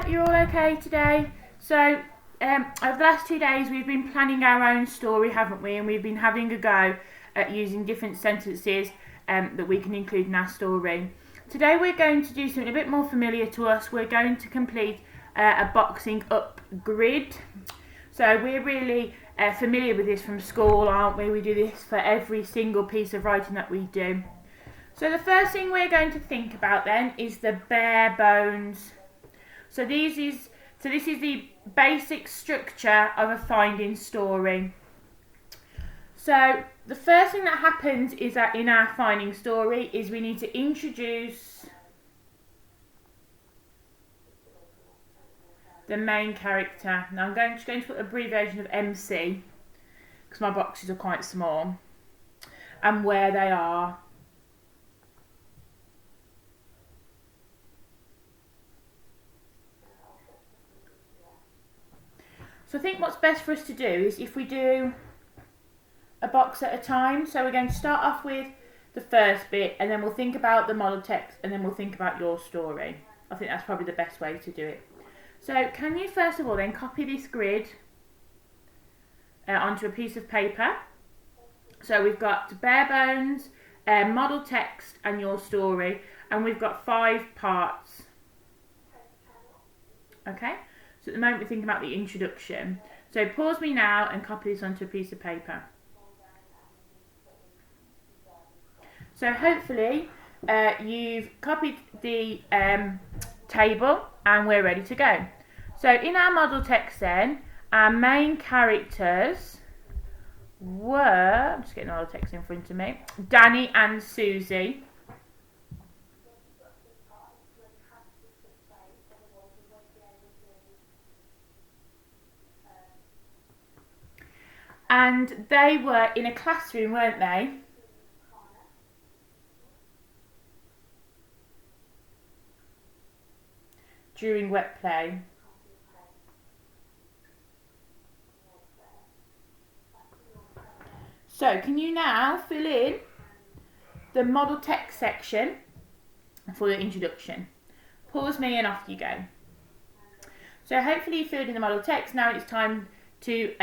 you're all okay today. So, over the last 2 days, we've been planning our own story, haven't we? And we've been having a go at using different sentences that we can include in our story. Today, we're going to do something a bit more familiar to us. We're going to complete a boxing up grid. So, we're really familiar with this from school, aren't we? We do this for every single piece of writing that we do. So the first thing we're going to think about then is the bare bones. So this is the basic structure of a finding story. So the first thing that happens is that in our finding story is we need to introduce the main character. Now I'm just going to put an abbreviation of MC because my boxes are quite small, and where they are. So I think what's best for us to do is if we do a box at a time. So we're going to start off with the first bit, and then we'll think about the model text, and then we'll think about your story. I think that's probably the best way to do it. So can you first of all then copy this grid onto a piece of paper? So we've got bare bones, model text and your story, and we've got 5 parts. Okay? So at the moment we're thinking about the introduction. So pause me now and copy this onto a piece of paper. So hopefully you've copied the table and we're ready to go. So in our model text then, our main characters were, I'm just getting the model text in front of me, Danny and Susie. And they were in a classroom, weren't they? During wet play. So can you now fill in the model text section for the introduction? Pause me and off you go. So hopefully you filled in the model text. Now it's time to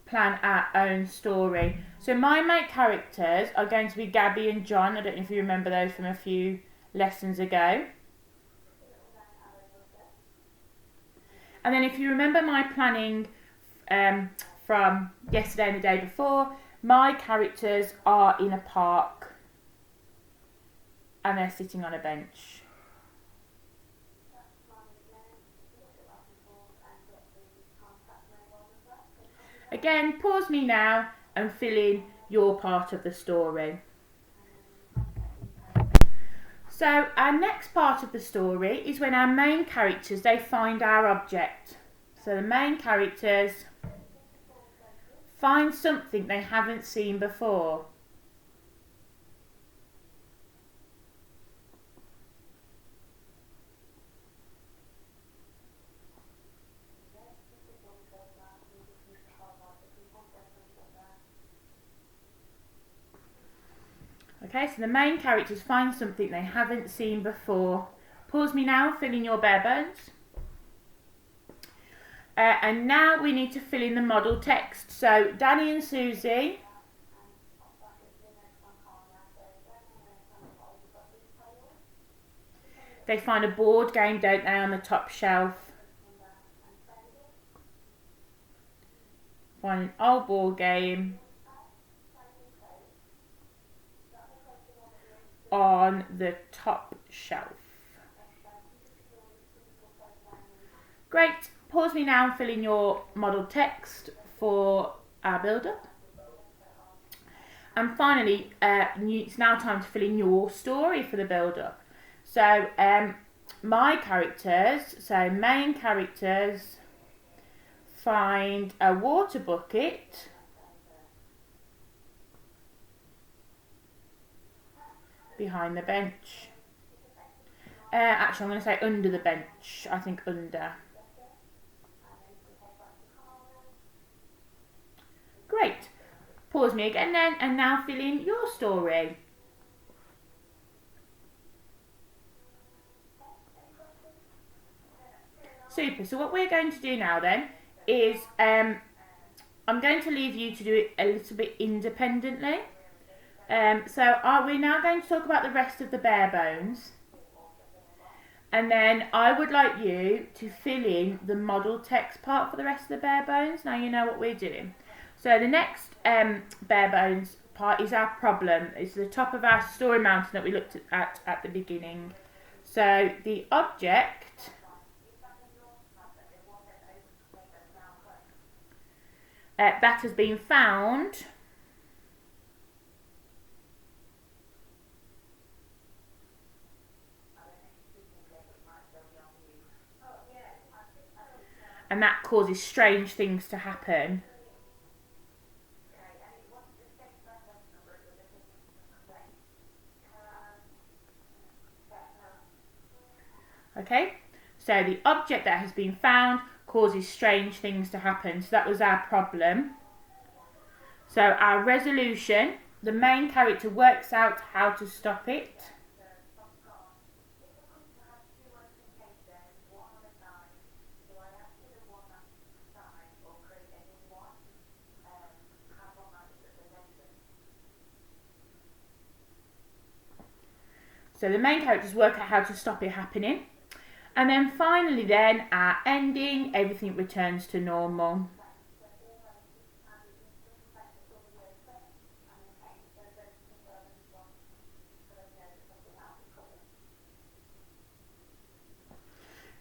plan our own story. So my main characters are going to be Gabby and John. I don't know if you remember those from a few lessons ago. And then if you remember my planning from yesterday and the day before, my characters are in a park and they're sitting on a bench. Again, pause me now and fill in your part of the story. So our next part of the story is when our main characters, they find our object. So the main characters find something they haven't seen before. Okay, so the main characters find something they haven't seen before. Pause me now, fill in your bare bones. And now we need to fill in the model text. So Danny and Susie they find a board game, don't they, on the top shelf. Find an old board game on the top shelf. Great. Pause me now and fill in your model text for our build-up. And finally, it's now time to fill in your story for the build-up. So my characters, so main characters, find a water bucket behind the bench. Actually, I'm going to say under the bench. I think under. Great. Pause me again then, and now fill in your story. Super. So what we're going to do now then is I'm going to leave you to do it a little bit independently. We're now going to talk about the rest of the bare bones. And then I would like you to fill in the model text part for the rest of the bare bones. Now you know what we're doing. So the next bare bones part is our problem. It's the top of our story mountain that we looked at the beginning. So the object that has been found and that causes strange things to happen. Okay, so the object that has been found causes strange things to happen. So that was our problem. So our resolution, the main character works out how to stop it. So the main characters work out how to stop it happening. And then finally then, our ending, everything returns to normal.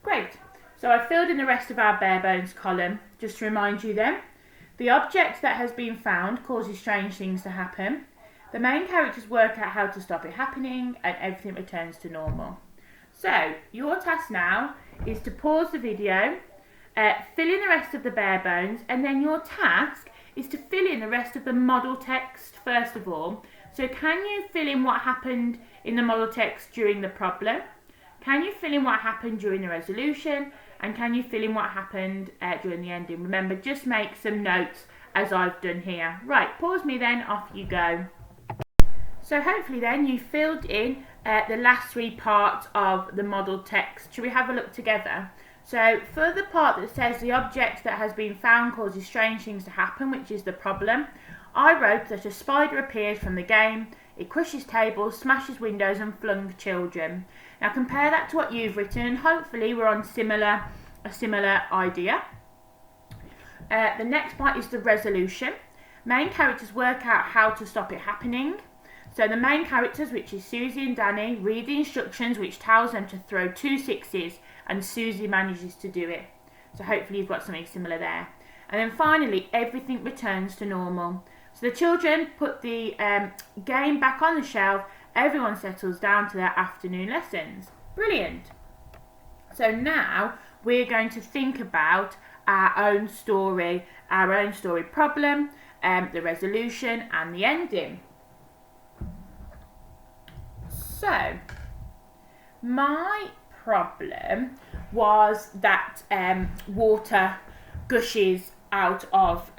Great. So I filled in the rest of our bare bones column. Just to remind you then, the object that has been found causes strange things to happen. The main characters work out how to stop it happening and everything returns to normal. So, your task now is to pause the video, fill in the rest of the bare bones, and then your task is to fill in the rest of the model text first of all. So can you fill in what happened in the model text during the problem? Can you fill in what happened during the resolution? And can you fill in what happened during the ending? Remember, just make some notes as I've done here. Right, pause me then, off you go. So hopefully then you filled in the last three parts of the model text. Shall we have a look together? So for the part that says the object that has been found causes strange things to happen, which is the problem, I wrote that a spider appeared from the game, it crushes tables, smashes windows and flung children. Now compare that to what you've written and hopefully we're on a similar idea. The next part is the resolution. Main characters work out how to stop it happening. So the main characters, which is Susie and Danny, read the instructions which tells them to throw 2 6s and Susie manages to do it. So hopefully you've got something similar there. And then finally, everything returns to normal. So the children put the game back on the shelf, everyone settles down to their afternoon lessons. Brilliant. So now we're going to think about our own story problem, the resolution and the ending. So, my problem was that water gushes out of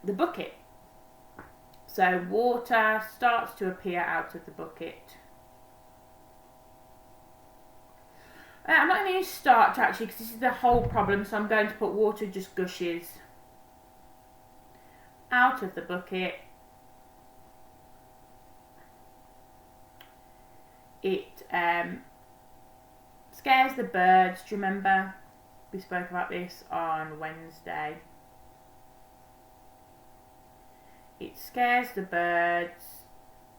the bucket. So, water starts to appear out of the bucket. I'm not going to use start actually because this is the whole problem, so I'm going to put water just gushes out of the bucket. It scares the birds. Do you remember? We spoke about this on Wednesday. It scares the birds.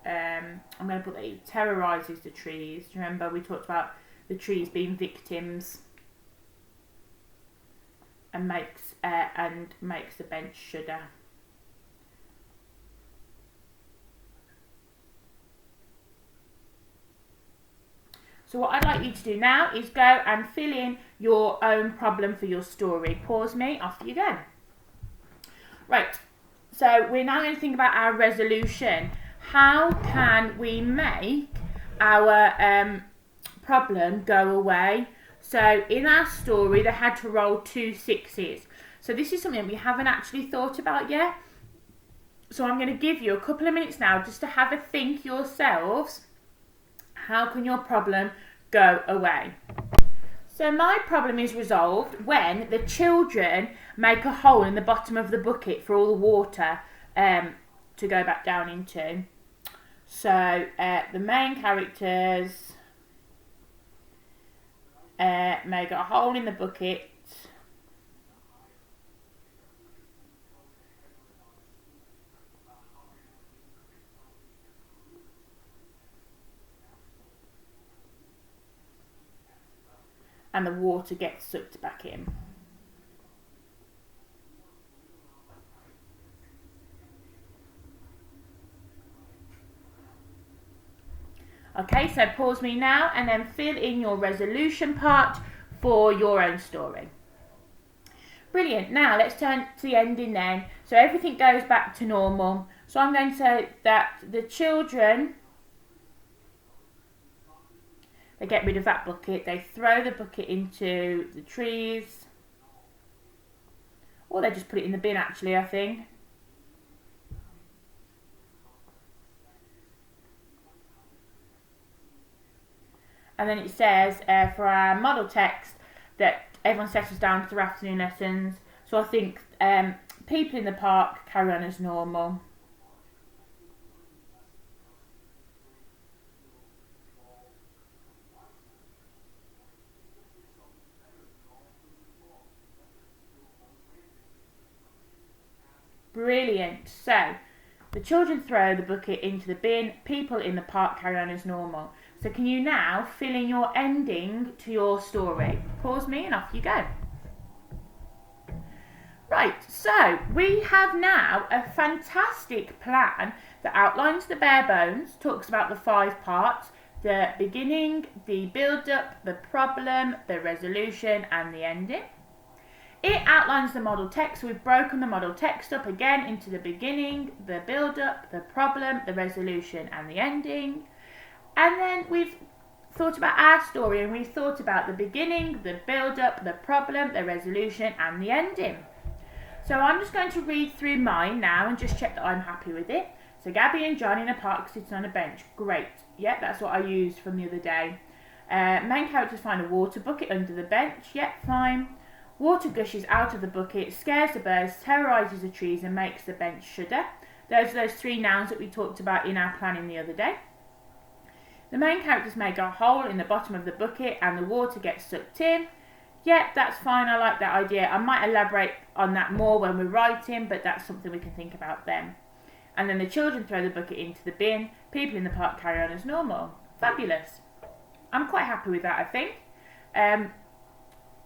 I'm going to put that it terrorises the trees. Do you remember we talked about the trees being victims and makes the bench shudder. So what I'd like you to do now is go and fill in your own problem for your story. Pause me, off you go. Right, so we're now going to think about our resolution. How can we make our problem go away? So in our story, they had to roll 2 6s. So this is something we haven't actually thought about yet. So I'm going to give you a couple of minutes now just to have a think yourselves. How can your problem go away? So my problem is resolved when the children make a hole in the bottom of the bucket for all the water to go back down into. So the main characters make a hole in the bucket and the water gets sucked back in. Okay, so pause me now and then fill in your resolution part for your own story. Brilliant. Now let's turn to the ending then. So everything goes back to normal. So I'm going to say that the children, they get rid of that bucket, they throw the bucket into the trees, or they just put it in the bin actually, I think. And then it says for our model text that everyone settles down to their afternoon lessons. So I think people in the park carry on as normal. Brilliant. So the children throw the bucket into the bin, people in the park carry on as normal. So can you now fill in your ending to your story? Pause me and off you go. Right, so we have now a fantastic plan that outlines the bare bones, talks about the 5 parts, the beginning, the build-up, the problem, the resolution and the ending. It outlines the model text, so we've broken the model text up again into the beginning, the build-up, the problem, the resolution and the ending. And then we've thought about our story and we've thought about the beginning, the build-up, the problem, the resolution and the ending. So I'm just going to read through mine now and just check that I'm happy with it. So Gabby and John in a park sitting on a bench. Great. Yep, that's what I used from the other day. Main characters find a water bucket under the bench. Yep, fine. Water gushes out of the bucket, scares the birds, terrorises the trees and makes the bench shudder. Those are those 3 nouns that we talked about in our planning the other day. The main characters make a hole in the bottom of the bucket and the water gets sucked in. Yep, that's fine, I like that idea. I might elaborate on that more when we're writing, but that's something we can think about then. And then the children throw the bucket into the bin, people in the park carry on as normal. Fabulous. I'm quite happy with that, I think.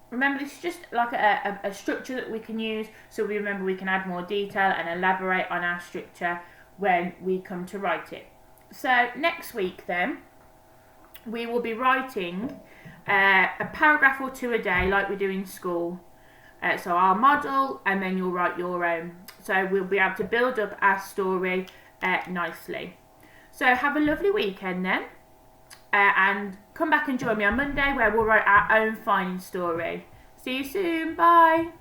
Remember, this is just like a structure that we can use, so we remember we can add more detail and elaborate on our structure when we come to write it. So next week then, we will be writing a paragraph or 2 a day like we do in school. So I'll model and then you'll write your own. So we'll be able to build up our story nicely. So have a lovely weekend then. And come back and join me on Monday where we'll write our own finding story. See you soon. Bye.